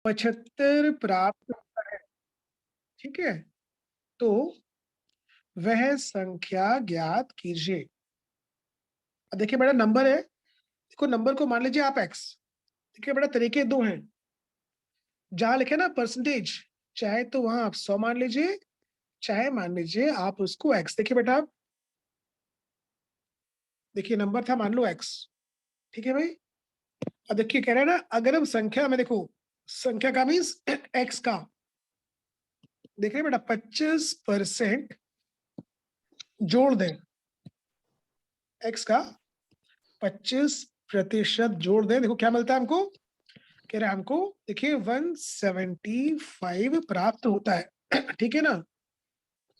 75 प्राप्त होता है, ठीक है, तो वह संख्या ज्ञात कीजिए। अब देखिए बेटा नंबर है, देखो नंबर को मान लीजिए आप x। देखिए बेटा तरीके दो हैं, जहां लिखे ना परसेंटेज, चाहे तो वहां आप 100 मान लीजिए, चाहे मान लीजिए आप उसको x। देखिए बेटा आप, देखिए नंबर था मान लो x, ठीक है भाई। अब देखिए कह रहे हैं ना, अगर हम संख्या में देखो, संख्या का मीन्स x का, देख रहे हैं बेटा 25% जोड़ दें, x का 25% जोड़ दें, देखो क्या मिलता है हमको। कह रहे हैं हमको देखिए 175 प्राप्त होता है ठीक है ना।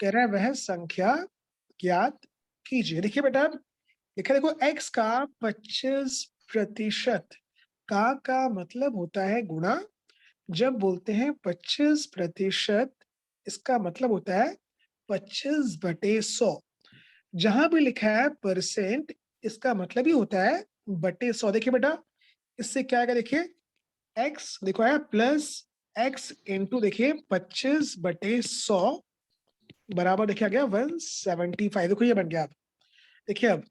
कह रहा है वह संख्या ज्ञात कीजिए। देखिए बेटा लिखा देखो x का 25% का मतलब होता है गुणा। जब बोलते हैं 25%, इसका मतलब होता है 25/100। जहां भी लिखा है परसेंट, इसका मतलब ही होता है बटे 100। देखिए बेटा इससे क्या आएगा, देखिए x देखो है प्लस x इंटू देखिए 25/100 बराबर देखिए आ गया 175। देखो ये बन गया। अब देखिए अब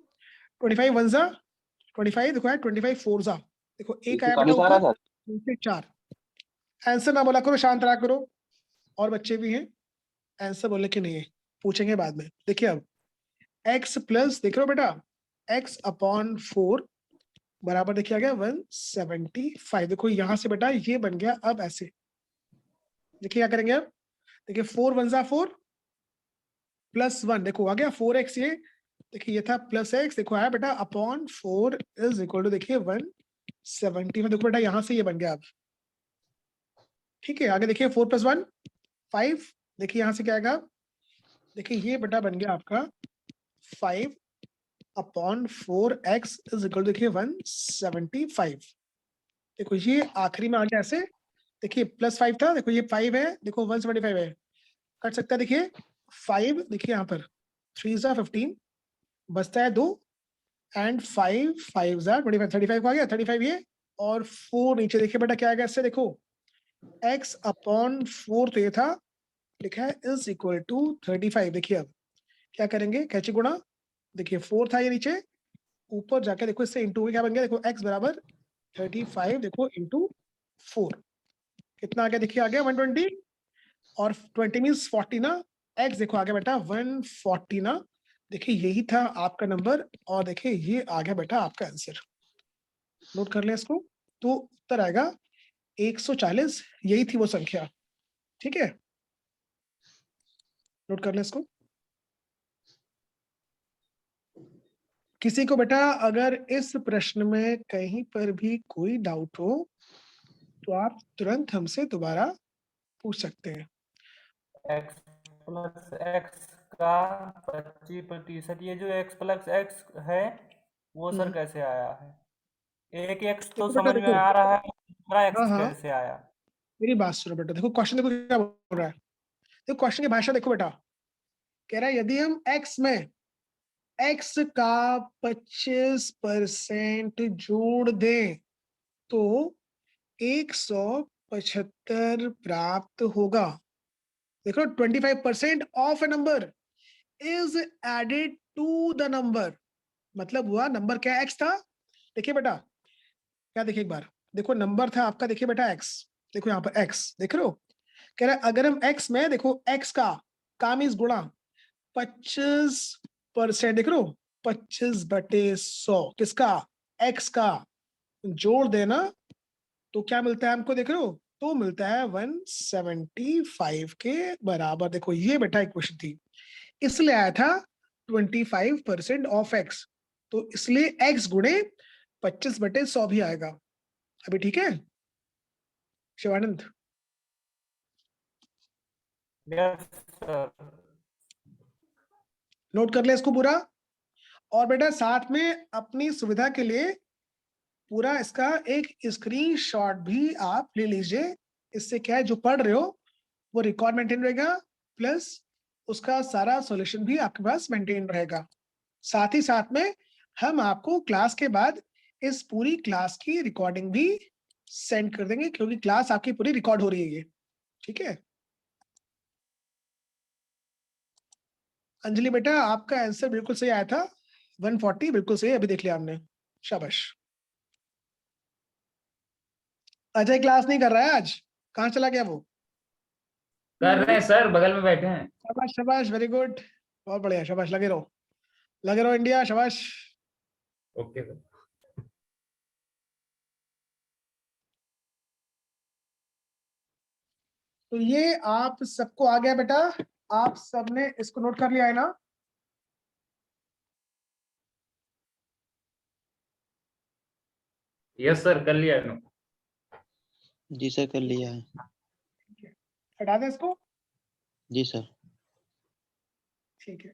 25 वन जा 25, देखो है 25 फोर जा, देखो एक आया बेटा ऊपर, नीचे 4। आंसर ना बोला करो, शांत रहा करो, और बच्चे भी हैं, आंसर बोलने के नहीं है, पूछेंगे बाद में। देखिए अब x प्लस देख रहे हो बेटा x अपॉन 4 बराबर देखिए आ गया 175। देखो यहां से बेटा ये बन गया। अब ऐसे देखिए क्या करेंगे अब, देखिए 4 वन जा 4 प्लस 1, देखो आ गया 4x। ये देखिए ये था प्लस x, देखो आया बेटा अपॉन 4 इज इक्वल टू देखिए 175। देखो बेटा यहां से ये बन गया अब, ठीक है। आगे देखिए 4 + 1 5, देखिए यहां से क्या आएगा, देखिए ये बेटा बन गया आपका 5 अपॉन 4x इज इक्वल देखिए 175। देखो ये आखिरी में आ गया ऐसे, देखिए +5 था, देखो ये 5 है, देखो 175 है, कट सकता है। देखिए 5 देखिए यहाँ पर 3 ज़ा 15 बचता है 2, एंड 5 5 ज़ा 25, 35 आ गया 35 ये, और 4 नीचे देखिए बेटा क्या आ गया इससे, देखो x अपॉन 4 तो ये था, लिखा है इज इक्वल टू 35। देखिए अब क्या करेंगे, कैची गुणा, देखिए 4 था ये नीचे, ऊपर जाके देखो इससे इंटू क्या बन गया, देखो x बराबर 35 देखो इंटू 4 कितना आ गया, देखिए आ गया 120, और 20 मीन्स 40 ना, x देखो आ गया बेटा 140 ना। देखिए यही था आपका नंबर, और देखिए ये आ गया बेटा आपका आंसर। नोट कर ले इसको, तो उत्तर आएगा 140, यही थी वो संख्या, ठीक है। नोट कर ले इसको। किसी को बेटा अगर इस प्रश्न में कहीं पर भी कोई डाउट हो तो आप तुरंत हमसे दोबारा पूछ सकते हैं। x प्लस एक्स का 25%, ये जो x प्लस एक्स है वो सर कैसे आया है? एक x तो देखो बेटा समझ में देखो, आ रहा है, दूसरा हाँ x हाँ कैसे आया? मेरी बात सुनो बेटा, देखो क्वेश्चन देखो क्या बोल रहा है, देखो क्वेश्चन की भाषा देखो बेटा। कह रहा है यदि हम x में x का 25% जोड़ दें तो 175 प्राप्त होगा। देखो 25% of a number is added to the number, मतलब हुआ नंबर क्या x था। देखिए बेटा क्या, देखिए एक बार देखो नंबर था आपका, देखिए बेटा x, देखो यहाँ पर x देख रहे हो। कह रहा है अगर हम x में देखो x का मीन्स गुणा 25%, देख रहे हो 25/100 किसका, x का, जोड़ देना तो क्या मिलता है हमको, देख रहे हो, तो मिलता है 175 के बराबर। देखो ये बेटा एक क्वेश्चन थी, इसलिए आया था 25% ऑफ x, तो इसलिए x गुणे 25/100 भी आएगा। अभी ठीक है शिवानंद। Yes sir. नोट कर ले इसको पूरा, और बेटा साथ में अपनी सुविधा के लिए पूरा इसका एक स्क्रीनशॉट भी आप ले लीजिए। इससे क्या है, जो पढ़ रहे हो वो रिकॉर्ड मेंटेन रहेगा, प्लस उसका सारा सॉल्यूशन भी आपके पास मेंटेन रहेगा। साथ ही साथ में हम आपको क्लास के बाद इस पूरी क्लास की रिकॉर्डिंग भी सेंड कर देंगे, क्योंकि क्लास आपकी पूरी रिकॉर्ड हो रही है ये, ठीक है। अंजलि बेटा आपका आंसर बिल्कुल सही आया था, 140 बिल्कुल सही, अभी देख लिया हमने, शाबाश। अजय क्लास नहीं कर रहा है आज, कहाँ चला गया वो? कर रहे हैं सर, बगल में बैठे हैं। शाबाश शाबाश, वेरी गुड, बहुत बढ़िया, शाबाश, लगे रहो इंडिया, शाबाश। Okay sir. तो ये आप सबको आ गया बेटा, आप सबने इसको नोट कर लिया है ना? यस सर, कर लिया है। जी सर, कर लिया है। हटा दें इसको, जी सर। ठीक है।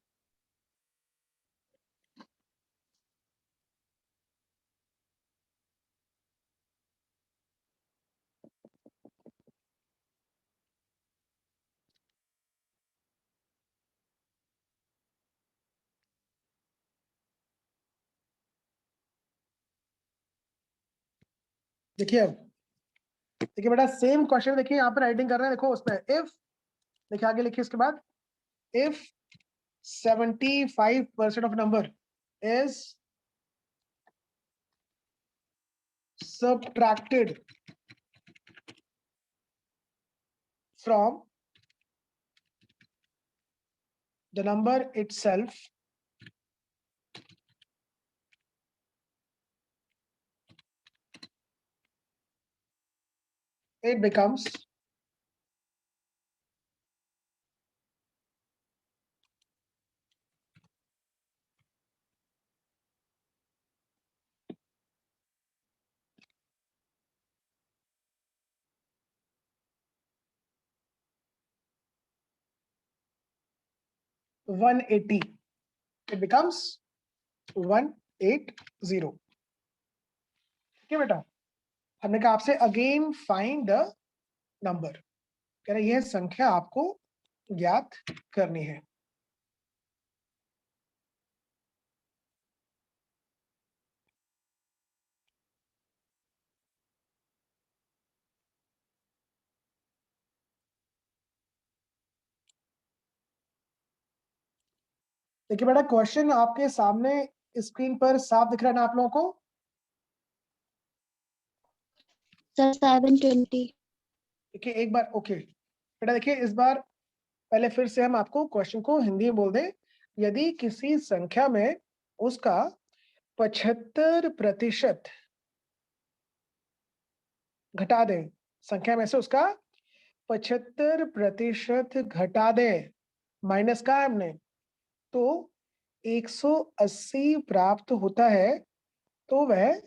देखिए अब, देखिए बेटा सेम क्वेश्चन, देखिए यहाँ पे राइटिंग कर रहे हैं, देखो उसमें इफ, देखिए आगे लिखिए उसके बाद, if 75% of number is subtracted from the number itself, it becomes one eighty, it becomes 180। ठीक है बेटा, हमने कहा आपसे अगेन फाइंड द नंबर, कह रहे यह संख्या आपको ज्ञात करनी है। देखिए बेटा क्वेश्चन आपके सामने स्क्रीन पर साफ दिख रहा है ना आप लोगों को? सर 720। देखिए एक बार, ओके बेटा, देखिए इस बार पहले फिर से हम आपको क्वेश्चन को हिंदी में बोल दें। यदि किसी संख्या में उसका 75% घटा दें, संख्या में से उसका 75% घटा दें, माइनस का है हमने, तो 180 प्राप्त होता है, तो वह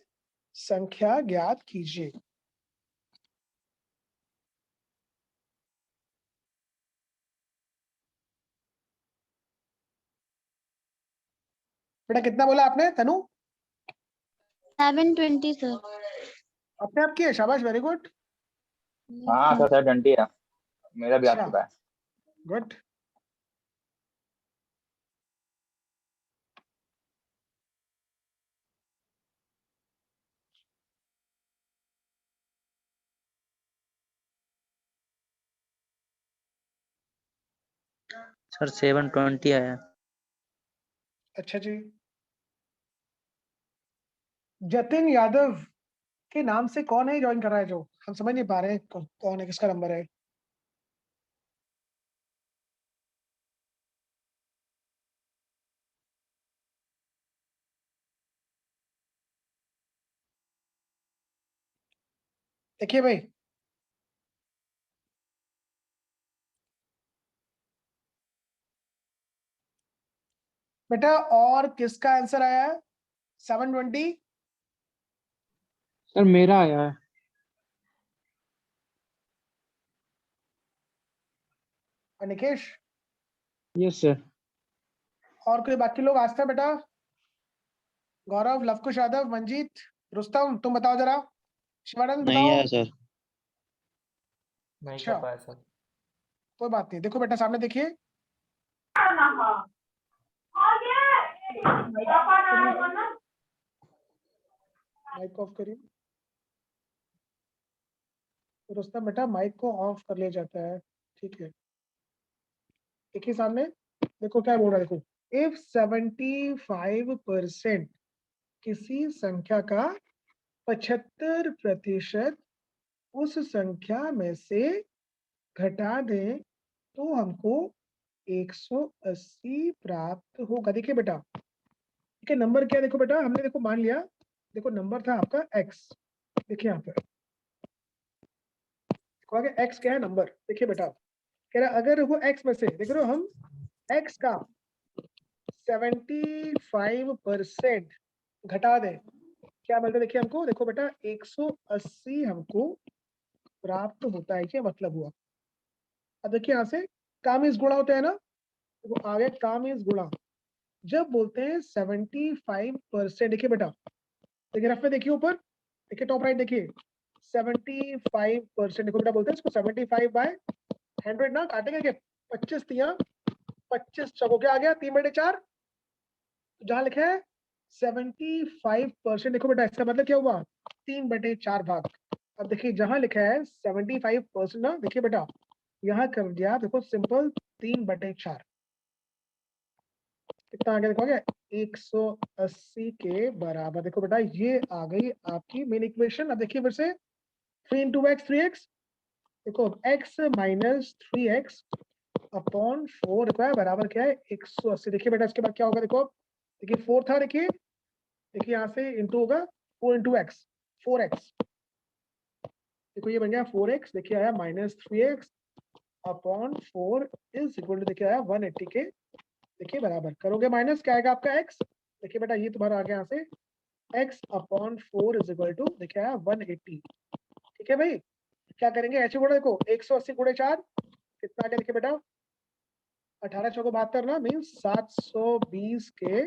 संख्या ज्ञात कीजिए। बेटा कितना बोला आपने तनु? 720 सर। अपने आप की है, शाबाश, वेरी गुड। हाँ सर 720 है, मेरा भी आ चुका है। गुड। सर 720 आया। अच्छा जी, जतिन यादव के नाम से कौन है ज्वाइन कर रहा है, जो हम समझ नहीं पा रहे हैं कौन है, किसका नंबर है? देखिए भाई, बेटा और किसका आंसर आया है 720? सर मेरा आया है। निकेश? Yes sir. और कोई बाकी लोग? आस्था बेटा, गौरव, लवकुश यादव, मंजीत, रुस्तम, तुम बताओ जरा, शिवानंद नहीं बताओ। आया सर। नहीं अच्छा, कर पाया सर। कोई बात नहीं, देखो बेटा सामने देखिए, माइक ऑफ करिए। तो रुस्तम बेटा माइक को ऑफ कर लिया जाता है, ठीक है। देखिए सामने, देखो क्या बोल रहा है, देखो इफ 75% किसी संख्या का 75% उस संख्या में से घटा दें तो हमको 180 प्राप्त होगा। देखिए बेटा, ठीक है, नंबर क्या, देखो बेटा हमने देखो मान लिया, देखो नंबर था आपका x, देखिए यहाँ पर आगे x क्या है, नंबर। देखिए बेटा कह रहा अगर वो x में से देख रहे हो हम x का 75% घटा दें, क्या मिलता है, देखिए हमको, देखो बेटा 180 हमको प्राप्त होता है, क्या मतलब हुआ। अब देखिए यहाँ से काम इस गुणा होता है ना, देखो आगे काम इस गुणा, जब बोलते हैं 75%, देखिए बेटा, देखिए रफ में देखिए ऊपर, देखिए टॉप राइट देखिए 75%, देखो बेटा बोलते हैं इसको 75 बाय 100 ना काटेंगे क्या, 25 तिया 25 चौको क्या आ गया 3/4, जहां लिखा है 75%, देखो बेटा इसका मतलब क्या हुआ 3/4 भाग। अब देखिए जहां लिखा है 75% ना, देखिए बेटा यहाँ कर दिया, देखो सिंपल 3/4, कितना आ गया, देखो आ गया 180 के बराबर। देखो बेटा ये आ गई आपकी मेन इक्वेशन। अब देखिए फिर से 3 into x 3x, देखो x माइनस 3x अपॉन 4 का बराबर क्या है 180। देखिए बेटा इसके बाद क्या होगा, देखो देखिए 4 था, देखिए यहाँ से इंटू होगा 4 into x 4x, देखो ये बन गया 4x, देखिए आया minus 3x upon 4 is equal to, देखिए आया 180 के, देखिए बराबर करोगे माइनस क्या आएगा आपका x, देखिए बेटा ये तुम्हारा आ गया यहाँ से x upon 4 is equal to, देखिए आया 180, ठीक है भाई। क्या करेंगे ऐसे गुणा, देखो 180 गुणे 4 कितना आ गया, देखिए बेटा 18 चौको 72 ना, मीन्स 720 के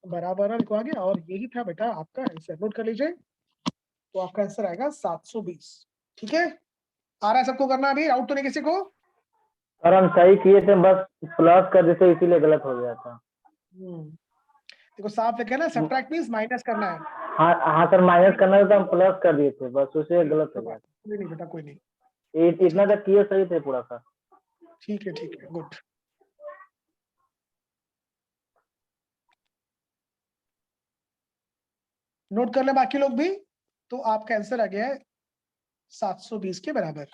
बराबर लिखो आ गया, और यही था बेटा आपका आंसर, नोट कर लीजिए। तो आपका आंसर आएगा 720, ठीक है। आ रहा है सबको करना, अभी आउट तो नहीं किसी को। सर हम सही किए थे, बस प्लस कर देते इसीलिए गलत हो गया था। देखो साफ लिखा है ना, सब्ट्रैक्ट मींस माइनस करना है। हाँ हाँ सर, माइनस करना था तो हम प्लस कर दिए थे, बस उसे गलत हो गया। कोई नहीं बेटा, कोई नहीं, इतना तक किए सही थे पूरा सर। ठीक है गुड। नोट कर ले बाकी लोग भी। तो आपका आंसर आ गया है 720 के बराबर।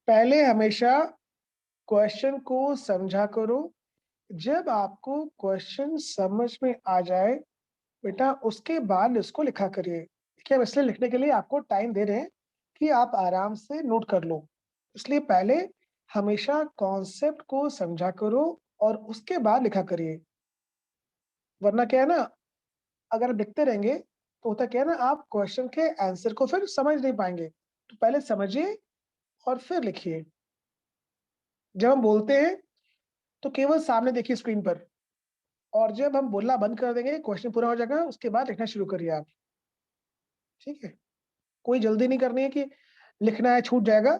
पहले हमेशा क्वेश्चन को समझा करो, जब आपको क्वेश्चन समझ में आ जाए बेटा उसके बाद इसको लिखा करिए। देखिए हम इसलिए लिखने के लिए आपको टाइम दे रहे हैं कि आप आराम से नोट कर लो, इसलिए पहले हमेशा कॉन्सेप्ट को समझा करो और उसके बाद लिखा करिए। वरना क्या है ना, अगर आप लिखते रहेंगे तो होता क्या है ना, आप क्वेश्चन के आंसर को फिर समझ नहीं पाएंगे। तो पहले समझिए और फिर लिखिए। जब हम बोलते हैं तो केवल सामने देखिए स्क्रीन पर, और जब हम बोलना बंद कर देंगे क्वेश्चन पूरा हो जाएगा, उसके बाद लिखना शुरू करिए आप, ठीक है। कोई जल्दी नहीं करनी है कि लिखना है छूट जाएगा,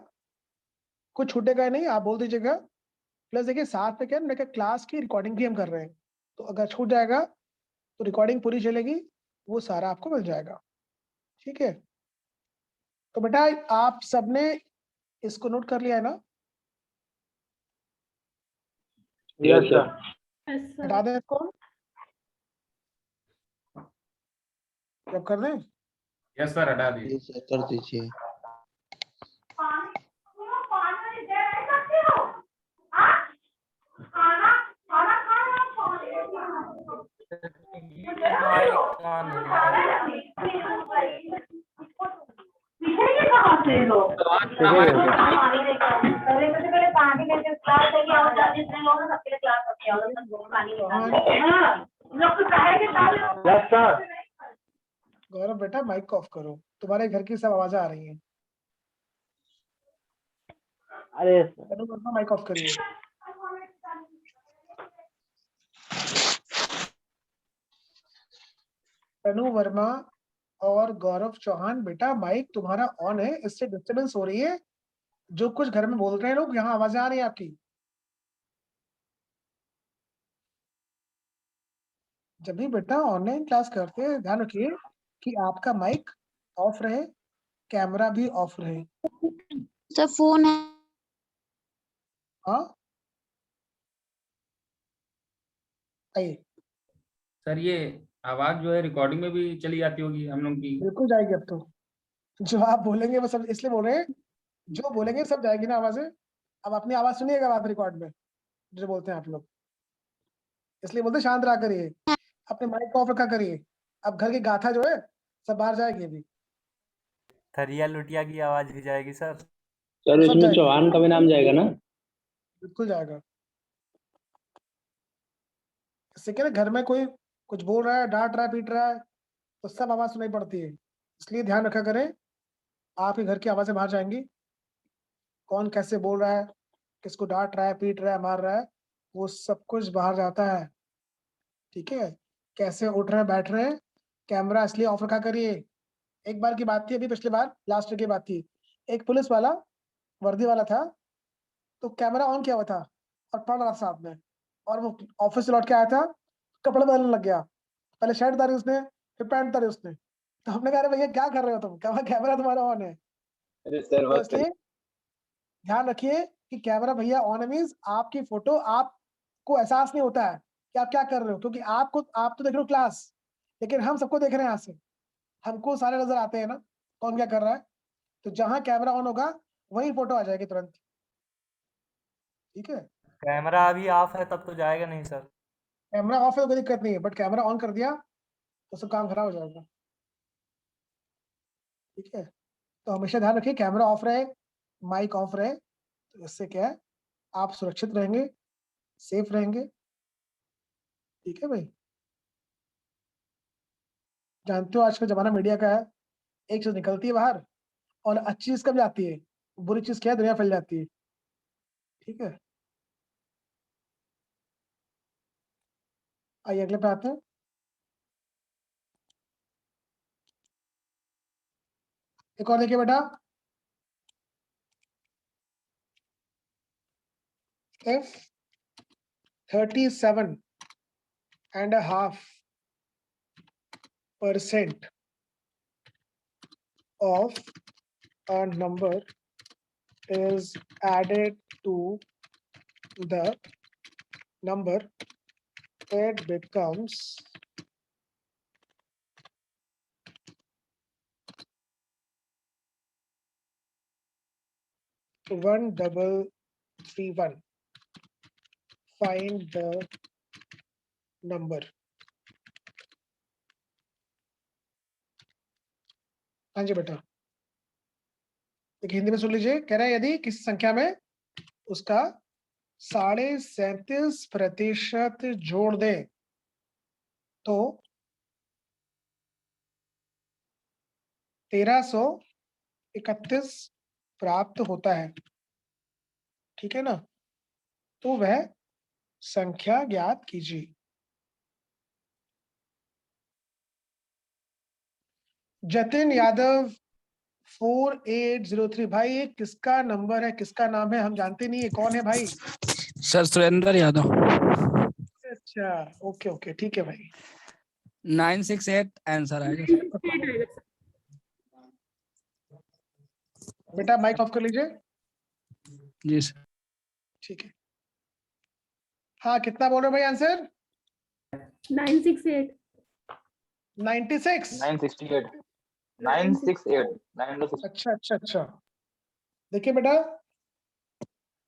कुछ छूटेगा नहीं, आप बोल दीजिएगा। प्लस देखिए साथ में क्या है, क्लास की रिकॉर्डिंग भी हम कर रहे हैं, तो अगर छूट जाएगा तो रिकॉर्डिंग पूरी चलेगी, वो सारा आपको मिल जाएगा, ठीक है। तो बेटा आप सबने इसको नोट कर लिया है ना, यस सर। हटा दें इसको, जब कर दें। यस सर, हटा दीजिए। जी सर कर दीजिए। Yes sir. गौरव बेटा माइक को ऑफ करो, तुम्हारे घर की सब आवाजें आ रही हैं। अरे सर, माइक ऑफ करिए। तनु वर्मा और गौरव चौहान, बेटा माइक तुम्हारा ऑन है, इससे डिस्टरबेंस हो रही है। जो कुछ घर में बोल रहे हैं लोग, यहाँ आवाजें आ रही है आपकी। जब भी बेटा ऑनलाइन क्लास करते हैं, ध्यान रखिए कि आपका माइक ऑफ रहे, कैमरा भी ऑफ रहे। सर फोन है। हाँ, आइए। सर ये आवाज जो है रिकॉर्डिंग में भी चली जाती होगी हम लोग की। बिल्कुल जाएगी अब तो। जो आप बोलेंगे वो सब, इसलिए बोल रहे हैं, जो बोलेंगे सब जाएगी ना आवाजें। अब अपनी आवाज सुनिएगा आप रिकॉर्ड में, जो बोलते हैं आप लोग, इसलिए बोलते शांत रहा करिए, अपने माइक को ऑफ रखा करिए। अब घर की गाथा जो है सब बाहर जाएगी अभी। थरिया लुटिया की आवाज भी जाएगी सर। सर सब इसमें जाएगी, चौहान का भी नाम जाएगा ना? बिल्कुल जाएगा। इससे क्या ना, घर में कोई कुछ बोल रहा है, डांट रहा है, पीट रहा है, तो सब आवाज सुनाई पड़ती है। इसलिए ध्यान रखा करें, आपके घर की आवाजें बाहर जाएंगी। कौन कैसे बोल रहा है, किसको डांट रहा है, पीट रहा है, मार रहा है, वो सब कुछ बाहर जाता है। ठीक है, कैसे उठ रहे हैं, बैठ रहे हैं, कैमरा इसलिए ऑफ रखा करिए। एक बार की बात थी, अभी पिछली बार लास्ट की बात थी, एक पुलिस वाला वर्दी वाला था, तो कैमरा ऑन किया हुआ था और पढ़ रहा था साथ में, और वो ऑफिस से लौट के आया था, कपड़े बदलने लग गया। पहले शर्ट उतारी उसने, फिर पैंट उतारी उसने। तो हमने कहा अरे भैया क्या कर रहे हो तुम, कहा कैमरा तुम्हारा ऑन है। अरे सर तो इसलिए ध्यान रखिए कि कैमरा भैया ऑन है, मीन्स आपकी फोटो, आपको एहसास नहीं होता है कि आप क्या कर रहे हो, क्योंकि आप तो देख रहे हो क्लास, लेकिन हम सबको देख रहे हैं यहाँ से, हमको सारे नजर आते हैं ना कौन क्या कर रहा है। तो जहां कैमरा ऑन होगा वही फोटो आ जाएगी तुरंत। ठीक है, कैमरा अभी ऑफ है तब तो जाएगा नहीं सर। कैमरा ऑफ है तो कोई दिक्कत नहीं है, बट कैमरा ऑन कर दिया तो सब काम खराब हो जाएगा। ठीक है, तो हमेशा ध्यान रखिए कैमरा ऑफ रहे, माइक ऑफ रहे, तो इससे क्या है, आप सुरक्षित रहेंगे, सेफ रहेंगे। ठीक है भाई, जानते हो आज का जमाना मीडिया का है, एक चीज निकलती है बाहर और अच्छी चीज कब जाती है, बुरी चीज क्या है, दुनिया फैल जाती है। ठीक है, आइए अगले पे आते हैं। एक और देखिए बेटा, if 37.5% of a number is added to the number, it becomes one double 31. Find the number. हाँ जी बेटा, एक हिंदी में सुन लीजिए, कह रहा है यदि किसी संख्या में उसका 37.5% जोड़ दे तो 1331 प्राप्त होता है। ठीक है ना, तो वह संख्या ज्ञात कीजिए। जतिन यादव 4803, भाई ये किसका नंबर है, किसका नाम है, हम जानते नहीं है, कौन है भाई? सर सुरेंद्र यादव। अच्छा, ओके ओके, ठीक है भाई। 968 आंसर आएगा। बेटा माइक ऑफ कर लीजिए। जी सर। ठीक है, हाँ कितना बोल रहे हो भाई आंसर? 968 96। 968 968 अच्छा अच्छा अच्छा, देखिए बेटा,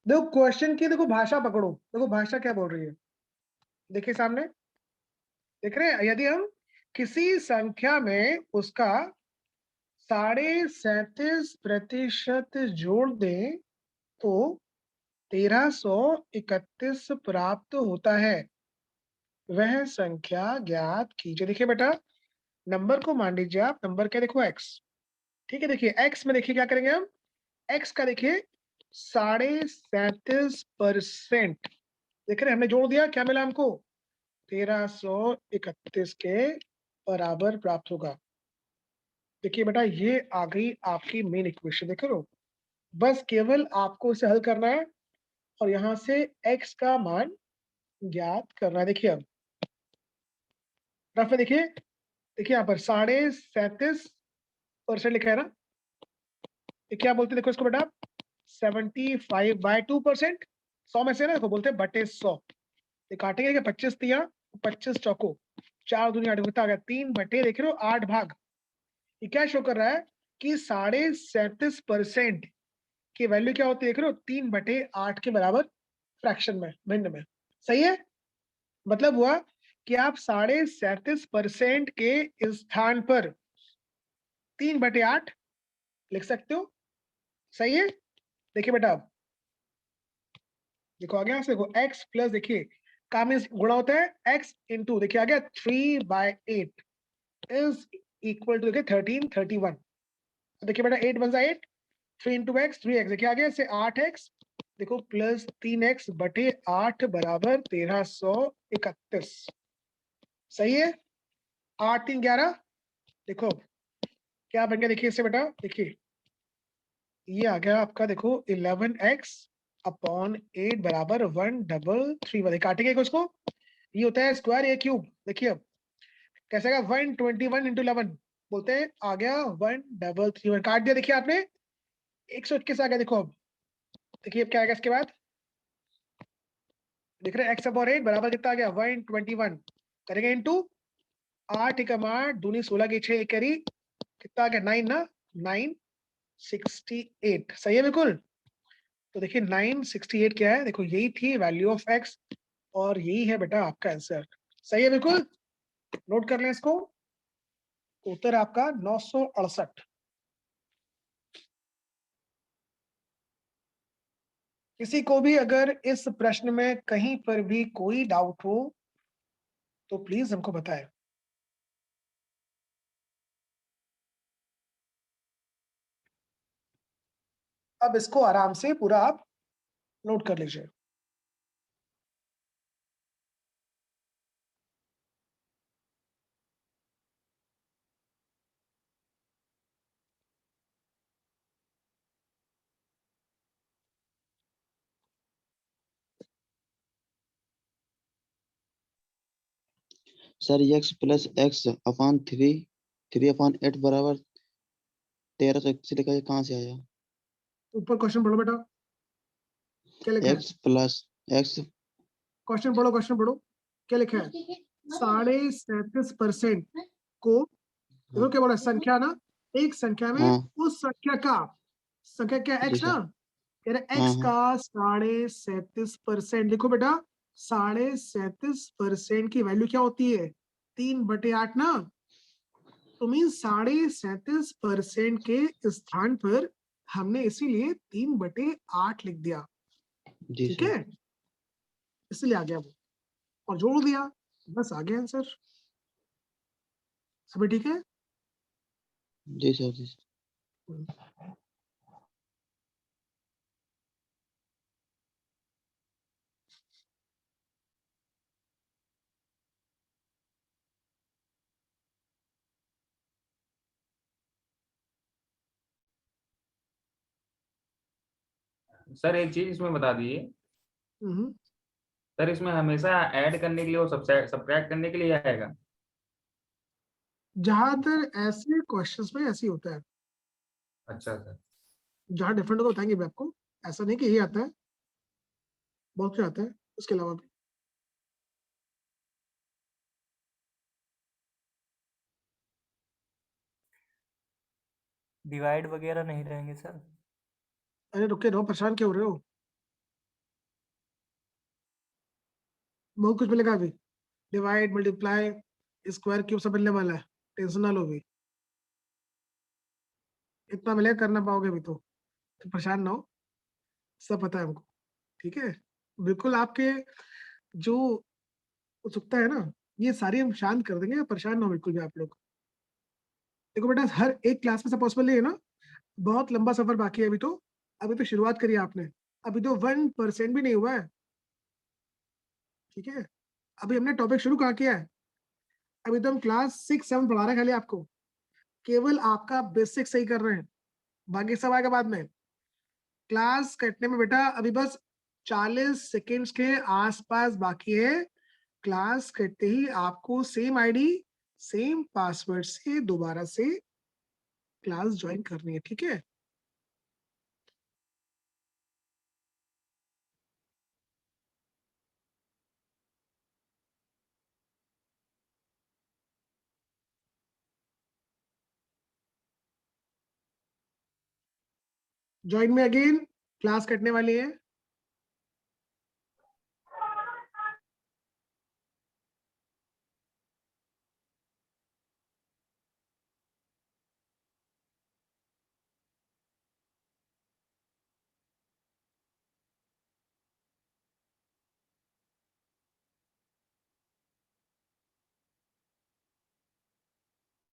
देखो क्वेश्चन की, देखो भाषा पकड़ो, देखो भाषा क्या बोल रही है, देखिए सामने, देख रहे हैं, यदि हम किसी संख्या में उसका 37.5% जोड़ दें तो 1331 प्राप्त होता है, वह संख्या ज्ञात कीजिए। देखिए बेटा, नंबर को मान लीजिए आप, नंबर क्या देखो x। ठीक है, देखिए x में देखिए क्या करेंगे हम, x का देखिए 37.5%, देख रहे हैं, हमने जोड़ दिया, क्या मिला हमको 1331 के बराबर प्राप्त होगा। देखिए बेटा, ये आ गई आपकी मेन इक्वेशन, देख रहे हो। बस केवल आपको इसे हल करना है और यहाँ से x का मान ज्ञात करना है। देखिए अब देखिए यहाँ पर 37.5% लिखा है ना। ये क्या बोलते हैं देखो इसको बेटा, 75/2%। 100 में से ना देखो बोलते हैं बटे 100। ये काटेंगे कि 25 दिया, 25 चौको 4 दूनी 8 कितना आ गया, 3 बटे देख रहे हो 8 भाग। ये क्या शो कर रहा है कि 37.5% की वैल्यू क्या होती है देख रहे हो, 3/8 के बराबर फ्रैक्शन में, भिन्न में। सही है, मतलब हुआ कि आप 37.5% के स्थान पर 3/8 लिख सकते हो। सही है। देखिए बेटा अब देखो आ गया, देखो x प्लस, देखिए काम में गुणा होता है x इंटू, देखिए आ गया 3/8 इज इक्वल टू देखिए 1331। देखिए बेटा 8 बन जाए 8, 3 इंटू एक्स 3x, देखिए आ गया इससे 8x, देखो प्लस 3x बटे 8 बराबर 1331। सही है। 8 3 11, देखो क्या बन गया, देखिए इससे बेटा देखिए ये आ गया आपका देखो 11x अपॉन 8 बराबर 133। काटेंगे उसको, ये होता है स्क्वायर ए क्यूब। देखिए अब कैसे आएगा, 121 इंटू 11 बोलते हैं आ गया 1331। काट दिया, देखिए आपने 121 आ गया। देखो अब देखिए अब क्या आएगा इसके बाद, देख रहे हैं x अपॉन 8 बराबर कितना आ गया 121। करेंगे इंटू 8 एकम 8 दूनी 16 की 6 करी कितना आ गया 9 ना, 968। सही है बिल्कुल। तो देखिए 968 क्या है, देखो यही थी वैल्यू ऑफ x और यही है बेटा आपका आंसर। सही है बिल्कुल, नोट कर लें इसको। उत्तर आपका 968। किसी को भी अगर इस प्रश्न में कहीं पर भी कोई डाउट हो तो प्लीज हमको बताएं। अब इसको आराम से पूरा आप नोट कर लीजिए। Sir x plus x upon 3/8 बराबर 1381 लिखा है, कहाँ से आया? ऊपर क्वेश्चन पढ़ो बेटा, क्या लिखा है? x प्लस एक्स, क्वेश्चन पढ़ो, क्वेश्चन पढ़ो, क्या लिखा है? 37.5% को देखो क्या बोला, संख्या ना, एक संख्या में हाँ उस संख्या का, संख्या क्या जी x ना, सर, कह रहे हाँ x हाँ का 37.5%। लिखो बेटा 37.5% की वैल्यू क्या होती है 3/8 ना। तो मीन 37.5% के स्थान पर हमने इसीलिए 3/8 लिख दिया। जी ठीक सर, है, इसलिए आ गया वो और जोड़ दिया, बस आ गया आंसर। सभी ठीक है? जी सर, जी सर। सर एक चीज इसमें बता दीजिए, हम्म। सर इसमें हमेशा ऐड करने के लिए और सब्ट्रैक्ट करने के लिए आएगा? ज्यादातर ऐसे क्वेश्चंस में ऐसे ही होता है, अच्छा सर। जहाँ डिफरेंट होगा बताएंगे भी आपको। ऐसा नहीं कि यही आता है, बहुत कुछ आता है उसके अलावा भी। डिवाइड वगैरह नहीं रहेंगे सर? अरे रुके रहो, परेशान क्यों हो रहे हो, बहुत कुछ मिलेगा अभी। डिवाइड, मल्टीप्लाई, स्क्वायर, क्यूब सब मिलने वाला है, टेंशन ना लो भी। इतना मिलेगा, कर ना पाओगे अभी तो परेशान ना हो, सब पता है हमको। ठीक है, बिल्कुल आपके जो उत्सुकता है ना, ये सारी हम शांत कर देंगे, परेशान ना हो बिल्कुल भी आप लोग। देखो बेटा हर एक क्लास में सब पॉसिबल नहीं है ना, बहुत लंबा सफर बाकी है अभी तो शुरुआत करी है आपने, अभी तो 1% भी नहीं हुआ है। ठीक है, अभी हमने टॉपिक शुरू कहाँ किया है, अभी तो हम क्लास 6-7 पढ़ा रहे हैं खाली आपको, केवल आपका बेसिक सही कर रहे हैं, बाकी सब आएगा बाद में। क्लास कटने में बेटा अभी बस 40 सेकेंड्स के आसपास बाकी है। क्लास कटते ही आपको सेम आईडी सेम पासवर्ड से दोबारा से क्लास ज्वाइन करनी है, ठीक है? ज्वाइन में अगेन क्लास कटने वाली है।